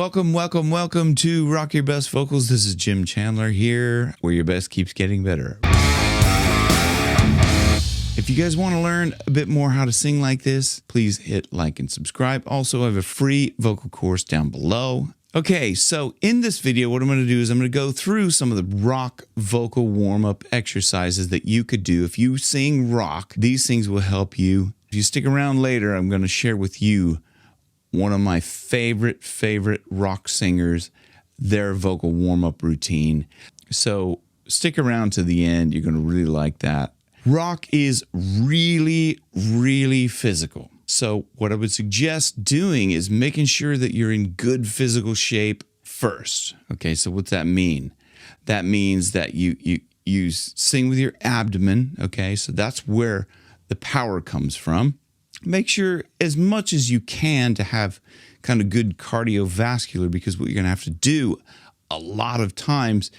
Welcome to Rock Your Best Vocals. This is Jim Chandler here, where your best keeps getting better. If you guys want to learn a bit more how to sing like this, please hit like and subscribe. Also, I have a free vocal course down below. Okay, so in this video, what I'm going to do is I'm going to go through some of the rock vocal warm-up exercises that you could do. If you sing rock, these things will help you. If you stick around later, I'm going to share with you one of my favorite rock singers, their vocal warm-up routine. So stick around to the end. You're going to really like that. Rock is really physical. So what I would suggest doing is making sure that you're in good physical shape first. Okay, so what's that mean? That means that you sing with your abdomen. Okay, so that's where the power comes from. Make sure as much as you can to have kind of good cardiovascular, because what you're going to have to do a lot of times,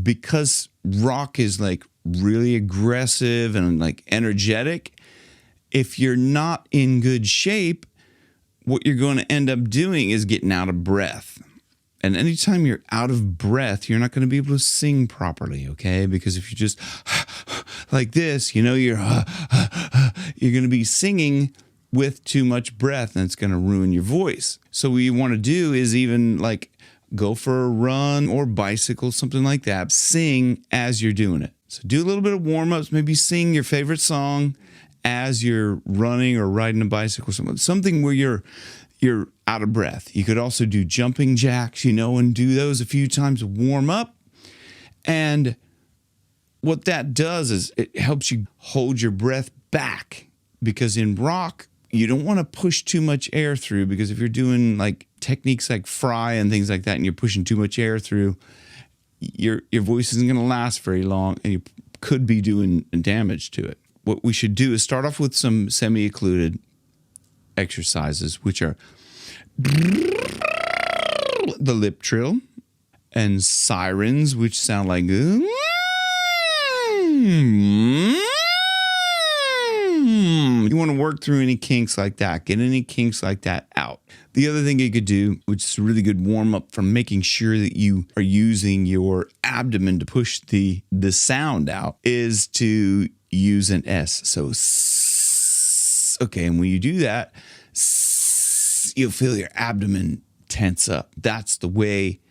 because rock is like really aggressive and like energetic, if you're not in good shape, what you're going to end up doing is getting out of breath. And anytime you're out of breath, you're not going to be able to sing properly, okay? Because if you just like this, you know, you're going to be singing with too much breath, and it's going to ruin your voice. So what you want to do is even like go for a run or bicycle, something like that. Sing as you're doing it. So do a little bit of warm-ups, maybe sing your favorite song as you're running or riding a bicycle, something where you're out of breath. You could also do jumping jacks, you know, and do those a few times to warm up. And what that does is it helps you hold your breath back, because in rock, you don't want to push too much air through, because if you're doing like techniques like fry and things like that, and you're pushing too much air through, your voice isn't going to last very long, and you could be doing damage to it. What we should do is start off with some semi-occluded exercises, which are the lip trill and sirens, which sound like you want to work through any kinks like that, get any kinks like that out. The other thing you could do, which is a really good warm-up for making sure that you are using your abdomen to push the sound out, is to use an S. So okay, and when you do that, you'll feel your abdomen tense up. That's the way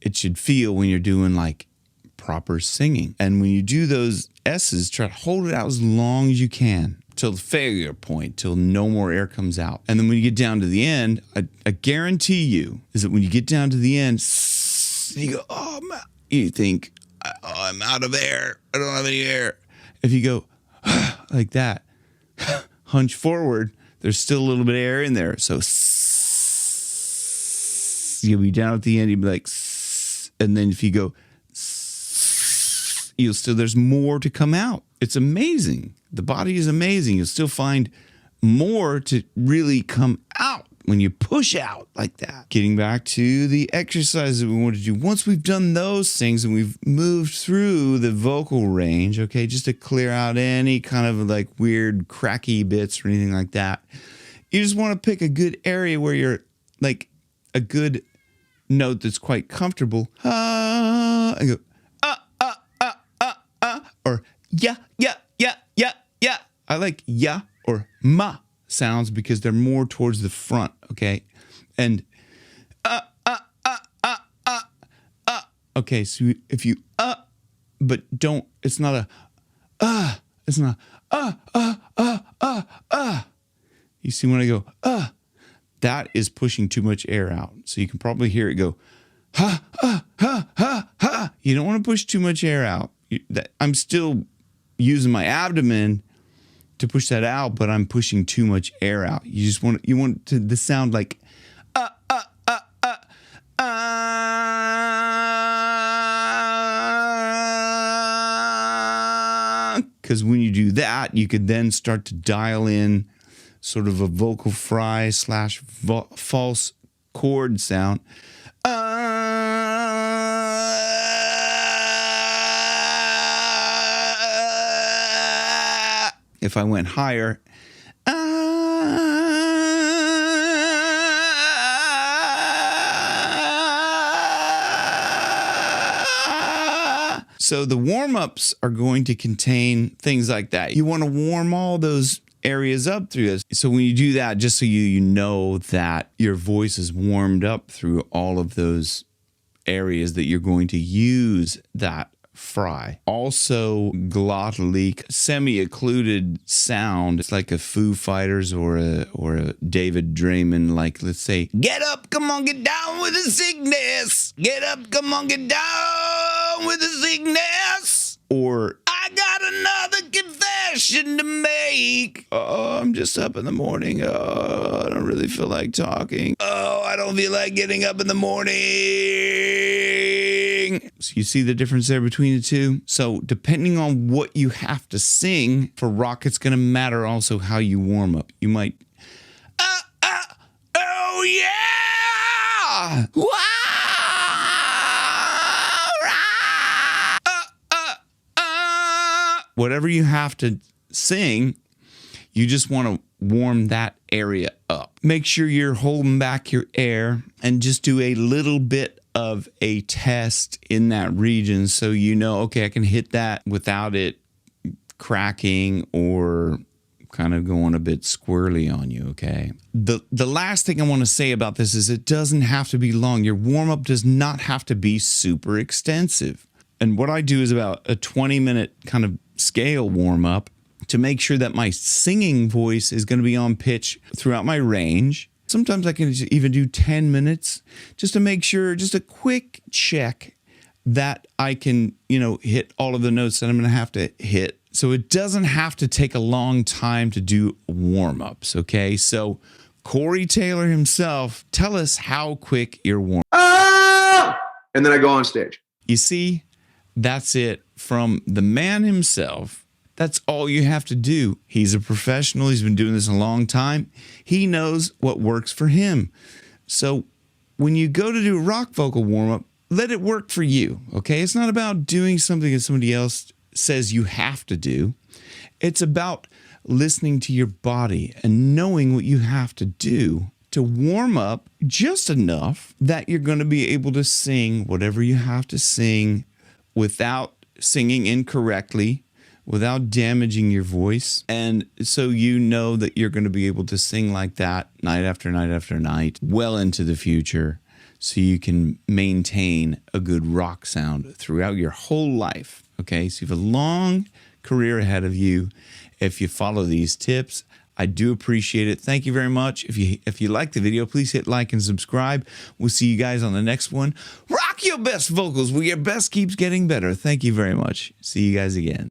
it should feel when you're doing like proper singing. And when you do those S's, try to hold it out as long as you can till the failure point, till no more air comes out. And then when you get down to the end, I guarantee you is that when you get down to the end, you go, oh, you think, oh, I'm out of air. I don't have any air. If you go like that, hunch forward, there's still a little bit of air in there. So you'll be down at the end, you'll be like, and then if you go, there's more to come out. It's amazing. The body is amazing. You'll still find more to really come out when you push out like that. Getting back to the exercises that we want to do. Once we've done those things and we've moved through the vocal range, okay, just to clear out any kind of like weird cracky bits or anything like that, you just want to pick a good area where you're like a good note that's quite comfortable. And go, or yeah. I like ya or ma sounds because they're more towards the front, okay? And okay, so if you but don't, it's not a it's not You see when I go that is pushing too much air out. So you can probably hear it go ha. You don't want to push too much air out. I'm still using my abdomen to push that out, but I'm pushing too much air out. You just want the sound like because when you do that, you could then start to dial in sort of a vocal fry / false chord sound. If I went higher, So the warm-ups are going to contain things like that. You want to warm all those areas up through this. So when you do that, just so you know that your voice is warmed up through all of those areas that you're going to use that fry. Also, glottally, semi-occluded sound. It's like a Foo Fighters or a David Draymond, like, let's say, get up, come on, get down with the sickness. Get up, come on, get down with the sickness. Or, I got another confession to make. Oh, I'm just up in the morning. Oh, I don't really feel like talking. Oh, I don't feel like getting up in the morning. So you see the difference there between the two? So depending on what you have to sing for rock, it's going to matter also how you warm up. You might, oh yeah! Wow! Whatever you have to sing, you just want to warm that area up. Make sure you're holding back your air and just do a little bit of a test in that region so you know, okay, I can hit that without it cracking or kind of going a bit squirrely on you, okay? The last thing I want to say about this is it doesn't have to be long. Your warm-up does not have to be super extensive. And what I do is about a 20-minute kind of scale warm-up to make sure that my singing voice is going to be on pitch throughout my range. Sometimes I can even do 10 minutes just to make sure, just a quick check that I can, hit all of the notes that I'm going to have to hit. So it doesn't have to take a long time to do warm-ups, okay? So Corey Taylor himself, tell us how quick your warm-up. And then I go on stage. You see, that's it from the man himself. That's all you have to do. He's a professional. He's been doing this a long time. He knows what works for him. So when you go to do a rock vocal warm-up, let it work for you, okay? It's not about doing something that somebody else says you have to do. It's about listening to your body and knowing what you have to do to warm up just enough that you're going to be able to sing whatever you have to sing without singing incorrectly, without damaging your voice. And so you know that you're going to be able to sing like that night after night after night, well into the future, so you can maintain a good rock sound throughout your whole life. Okay, so you have a long career ahead of you if you follow these tips. I do appreciate it. Thank you very much. If you like the video, please hit like and subscribe. We'll see you guys on the next one. Rock your best vocals where your best keeps getting better. Thank you very much. See you guys again.